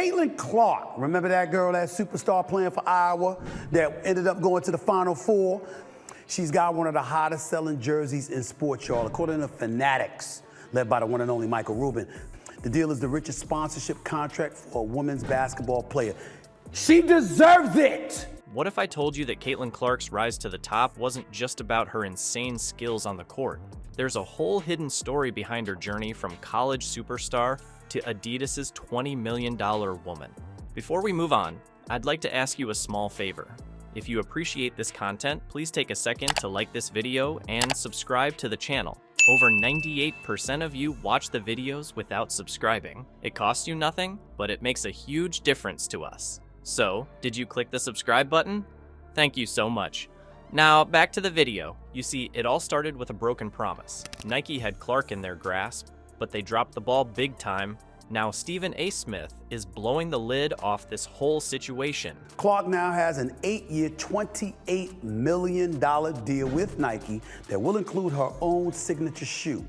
Caitlin Clark, remember that girl, that superstar playing for Iowa that ended up going to the Final Four? She's got one of the hottest selling jerseys in sports, y'all, according to Fanatics, led by the one and only Michael Rubin. The deal is the richest sponsorship contract for a women's basketball player. She deserves it! What if I told you that Caitlin Clark's rise to the top wasn't just about her insane skills on the court? There's a whole hidden story behind her journey from college superstar to Adidas' $20 million woman. Before we move on, I'd like to ask you a small favor. If you appreciate this content, please take a second to like this video and subscribe to the channel. Over 98% of you watch the videos without subscribing. It costs you nothing, but it makes a huge difference to us. So, did you click the subscribe button? Thank you so much. Now, back to the video. You see, it all started with a broken promise. Nike had Clark in their grasp, but they dropped the ball big time. Now Stephen A. Smith is blowing the lid off this whole situation. Clark now has an 8-year, $28 million deal with Nike that will include her own signature shoe.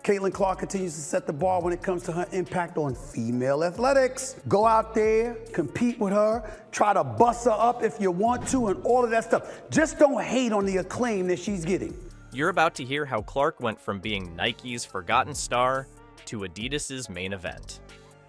Caitlin Clark continues to set the bar when it comes to her impact on female athletics. Go out there, compete with her, try to bust her up if you want to, and all of that stuff. Just don't hate on the acclaim that she's getting. You're about to hear how Clark went from being Nike's forgotten star to Adidas' main event.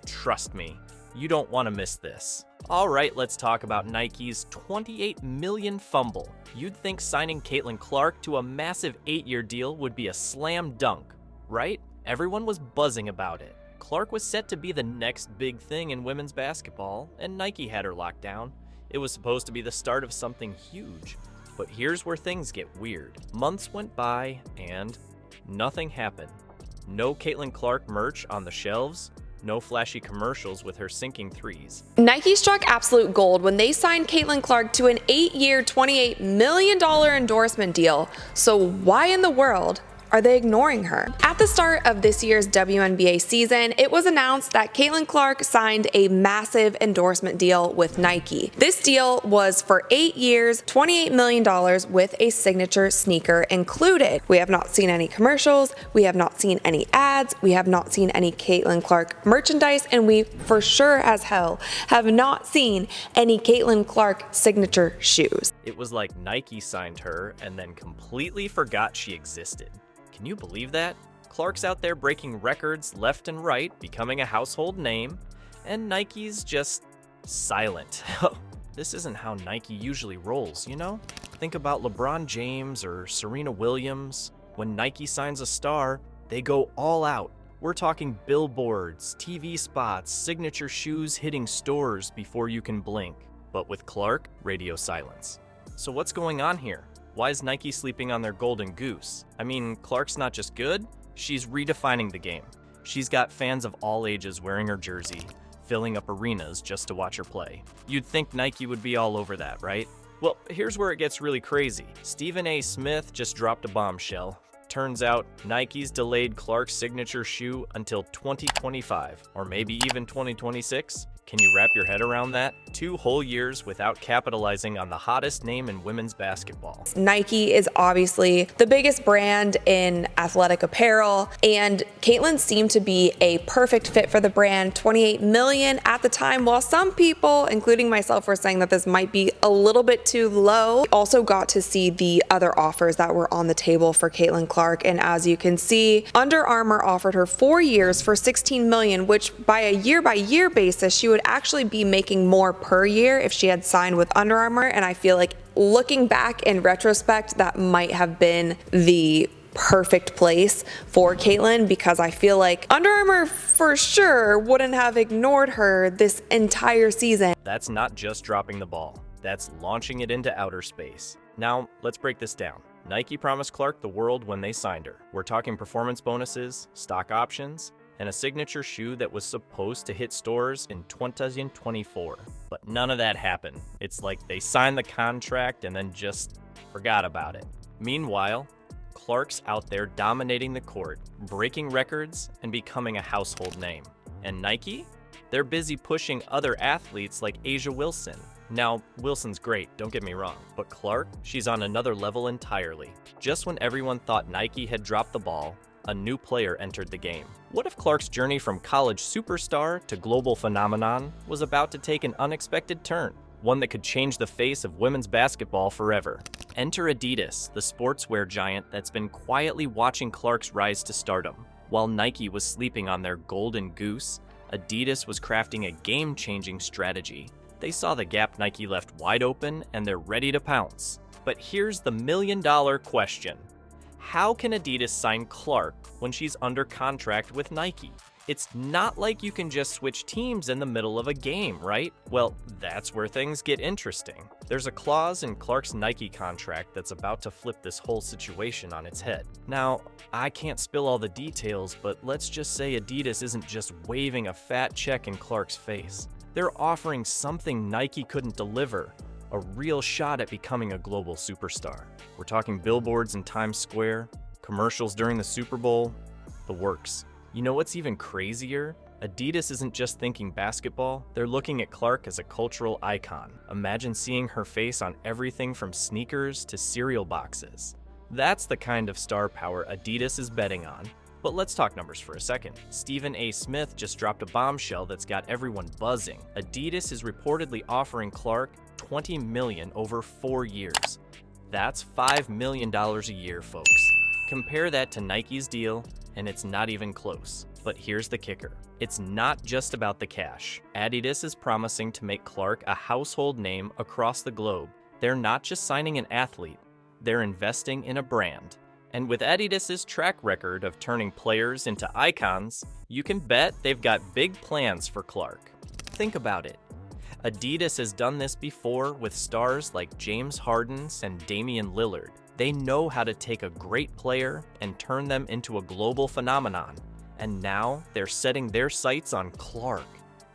Trust me, you don't want to miss this. All right, let's talk about Nike's $28 million fumble. You'd think signing Caitlin Clark to a massive 8-year deal would be a slam dunk, right? Everyone was buzzing about it. Clark was set to be the next big thing in women's basketball, and Nike had her locked down. It was supposed to be the start of something huge. But here's where things get weird. Months went by, and nothing happened. No Caitlin Clark merch on the shelves, no flashy commercials with her sinking threes. Nike struck absolute gold when they signed Caitlin Clark to an 8-year, $28 million endorsement deal. So why in the world are they ignoring her? At the start of this year's WNBA season, it was announced that Caitlin Clark signed a massive endorsement deal with Nike. This deal was for 8 years, $28 million with a signature sneaker included. We have not seen any commercials, we have not seen any ads, we have not seen any Caitlin Clark merchandise, and we for sure as hell have not seen any Caitlin Clark signature shoes. It was like Nike signed her and then completely forgot she existed. Can you believe that? Clark's out there breaking records left and right, becoming a household name, and Nike's just silent. This isn't how Nike usually rolls, you know? Think about LeBron James or Serena Williams. When Nike signs a star, they go all out. We're talking billboards, TV spots, signature shoes hitting stores before you can blink. But with Clark, radio silence. So what's going on here? Why is Nike sleeping on their golden goose? I mean, Clark's not just good, she's redefining the game. She's got fans of all ages wearing her jersey, filling up arenas just to watch her play. You'd think Nike would be all over that, right? Well, here's where it gets really crazy. Stephen A. Smith just dropped a bombshell. Turns out, Nike's delayed Clark's signature shoe until 2025, or maybe even 2026. Can you wrap your head around that? 2 whole years without capitalizing on the hottest name in women's basketball. Nike is obviously the biggest brand in athletic apparel, and Caitlin seemed to be a perfect fit for the brand. $28 million at the time, while some people, including myself, were saying that this might be a little bit too low. We also got to see the other offers that were on the table for Caitlin Clark, and as you can see, Under Armour offered her 4 years for $16 million, which by a year-by-year basis, she would actually be making more per year if she had signed with Under Armour. And I feel like looking back in retrospect, that might have been the perfect place for Caitlin, because I feel like Under Armour for sure wouldn't have ignored her this entire season. That's not just dropping the ball, that's launching it into outer space. Now, let's break this down. Nike promised Clark the world when they signed her. We're talking performance bonuses, stock options, and a signature shoe that was supposed to hit stores in 2024. But none of that happened. It's like they signed the contract and then just forgot about it. Meanwhile, Clark's out there dominating the court, breaking records, and becoming a household name. And Nike? They're busy pushing other athletes like A'ja Wilson. Now, Wilson's great, don't get me wrong, but Clark, she's on another level entirely. Just when everyone thought Nike had dropped the ball, a new player entered the game. What if Clark's journey from college superstar to global phenomenon was about to take an unexpected turn? One that could change the face of women's basketball forever. Enter Adidas, the sportswear giant that's been quietly watching Clark's rise to stardom. While Nike was sleeping on their golden goose, Adidas was crafting a game-changing strategy. They saw the gap Nike left wide open and they're ready to pounce. But here's the million-dollar question. How can Adidas sign Clark when she's under contract with Nike? It's not like you can just switch teams in the middle of a game, right? Well, that's where things get interesting. There's a clause in Clark's Nike contract that's about to flip this whole situation on its head. Now, I can't spill all the details, but let's just say Adidas isn't just waving a fat check in Clark's face. They're offering something Nike couldn't deliver, a real shot at becoming a global superstar. We're talking billboards in Times Square, commercials during the Super Bowl, the works. You know what's even crazier? Adidas isn't just thinking basketball, they're looking at Clark as a cultural icon. Imagine seeing her face on everything from sneakers to cereal boxes. That's the kind of star power Adidas is betting on. But let's talk numbers for a second. Stephen A. Smith just dropped a bombshell that's got everyone buzzing. Adidas is reportedly offering Clark $20 million over 4 years. That's $5 million a year, folks. Compare that to Nike's deal, and it's not even close. But here's the kicker. It's not just about the cash. Adidas is promising to make Clark a household name across the globe. They're not just signing an athlete, they're investing in a brand. And with Adidas's track record of turning players into icons, you can bet they've got big plans for Clark. Think about it. Adidas has done this before with stars like James Harden and Damian Lillard. They know how to take a great player and turn them into a global phenomenon. And now they're setting their sights on Clark.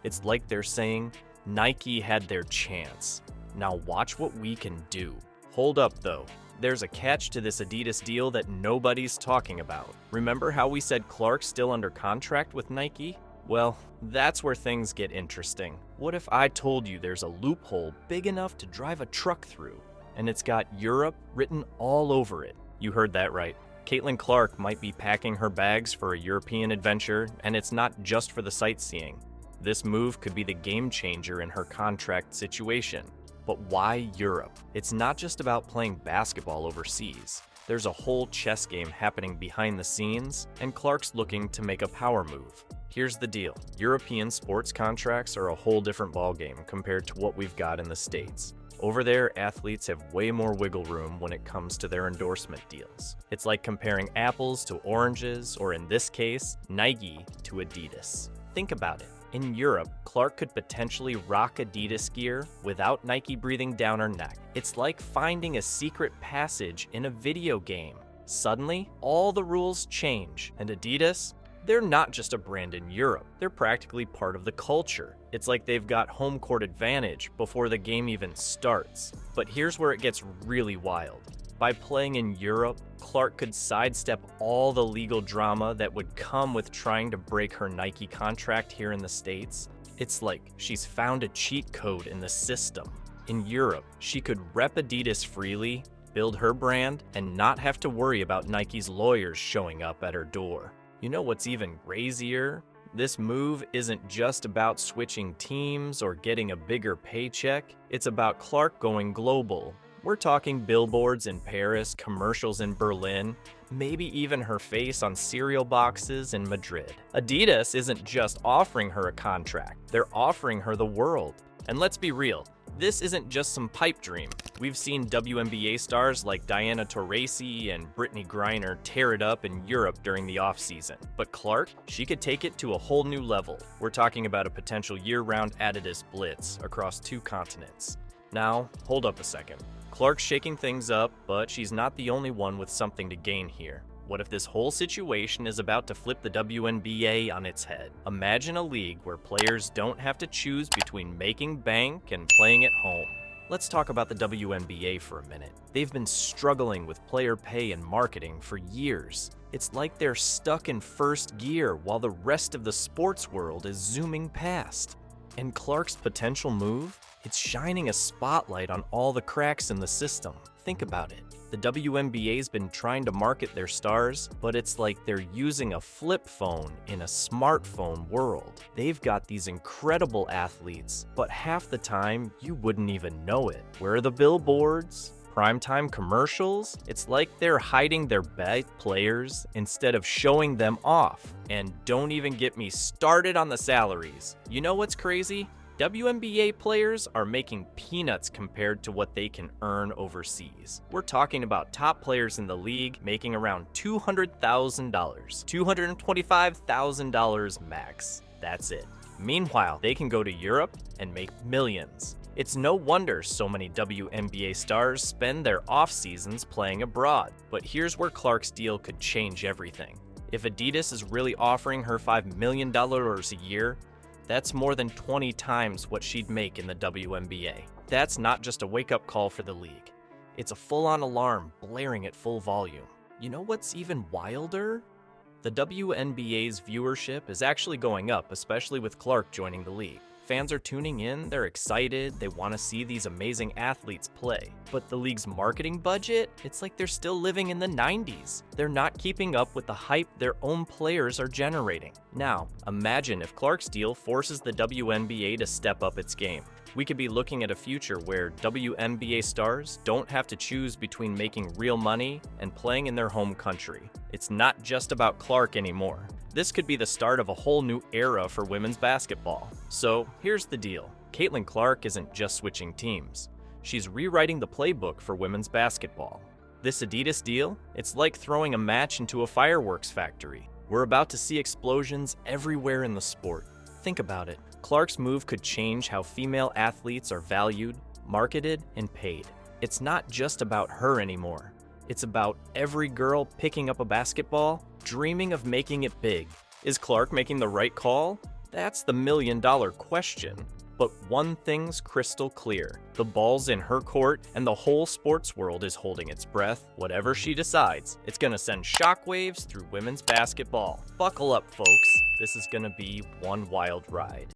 It's like they're saying, Nike had their chance. Now watch what we can do. Hold up though. There's a catch to this Adidas deal that nobody's talking about. Remember how we said Clark's still under contract with Nike? Well, that's where things get interesting. What if I told you there's a loophole big enough to drive a truck through, and it's got Europe written all over it? You heard that right. Caitlin Clark might be packing her bags for a European adventure, and it's not just for the sightseeing. This move could be the game changer in her contract situation. But why Europe? It's not just about playing basketball overseas. There's a whole chess game happening behind the scenes, and Clark's looking to make a power move. Here's the deal. European sports contracts are a whole different ballgame compared to what we've got in the States. Over there, athletes have way more wiggle room when it comes to their endorsement deals. It's like comparing apples to oranges, or in this case, Nike to Adidas. Think about it. In Europe, Clark could potentially rock Adidas gear without Nike breathing down her neck. It's like finding a secret passage in a video game. Suddenly, all the rules change, and Adidas, they're not just a brand in Europe, they're practically part of the culture. It's like they've got home court advantage before the game even starts. But here's where it gets really wild. By playing in Europe, Clark could sidestep all the legal drama that would come with trying to break her Nike contract here in the States. It's like she's found a cheat code in the system. In Europe, she could rep Adidas freely, build her brand, and not have to worry about Nike's lawyers showing up at her door. You know what's even crazier? This move isn't just about switching teams or getting a bigger paycheck. It's about Clark going global. We're talking billboards in Paris, commercials in Berlin, maybe even her face on cereal boxes in Madrid. Adidas isn't just offering her a contract, they're offering her the world. And let's be real, this isn't just some pipe dream. We've seen WNBA stars like Diana Taurasi and Brittany Griner tear it up in Europe during the offseason. But Clark, she could take it to a whole new level. We're talking about a potential year-round Adidas blitz across 2 continents. Now, hold up a second. Clark's shaking things up, but she's not the only one with something to gain here. What if this whole situation is about to flip the WNBA on its head? Imagine a league where players don't have to choose between making bank and playing at home. Let's talk about the WNBA for a minute. They've been struggling with player pay and marketing for years. It's like they're stuck in first gear while the rest of the sports world is zooming past. And Clark's potential move? It's shining a spotlight on all the cracks in the system. Think about it. The The WNBA's been trying to market their stars, but it's like they're using a flip phone in a smartphone world. They've got these incredible athletes, but half the time you wouldn't even know it. Where are the billboards? Primetime commercials? It's like they're hiding their best players instead of showing them off. And don't even get me started on the salaries. You know what's crazy? WNBA players are making peanuts compared to what they can earn overseas. We're talking about top players in the league making around $200,000, $225,000 max. That's it. Meanwhile, they can go to Europe and make millions. It's no wonder so many WNBA stars spend their off seasons playing abroad. But here's where Clark's deal could change everything. If Adidas is really offering her $5 million a year, that's more than 20 times what she'd make in the WNBA. That's not just a wake-up call for the league. It's a full-on alarm blaring at full volume. You know what's even wilder? The WNBA's viewership is actually going up, especially with Clark joining the league. Fans are tuning in, they're excited, they want to see these amazing athletes play. But the league's marketing budget, it's like they're still living in the 90s. They're not keeping up with the hype their own players are generating. Now, imagine if Clark's deal forces the WNBA to step up its game. We could be looking at a future where WNBA stars don't have to choose between making real money and playing in their home country. It's not just about Clark anymore. This could be the start of a whole new era for women's basketball. So here's the deal. Caitlin Clark isn't just switching teams. She's rewriting the playbook for women's basketball. This Adidas deal, it's like throwing a match into a fireworks factory. We're about to see explosions everywhere in the sport. Think about it. Clark's move could change how female athletes are valued, marketed, and paid. It's not just about her anymore. It's about every girl picking up a basketball, dreaming of making it big. Is Clark making the right call? That's the million-dollar question. But one thing's crystal clear. The ball's in her court, and the whole sports world is holding its breath. Whatever she decides, it's gonna send shockwaves through women's basketball. Buckle up, folks. This is gonna be one wild ride.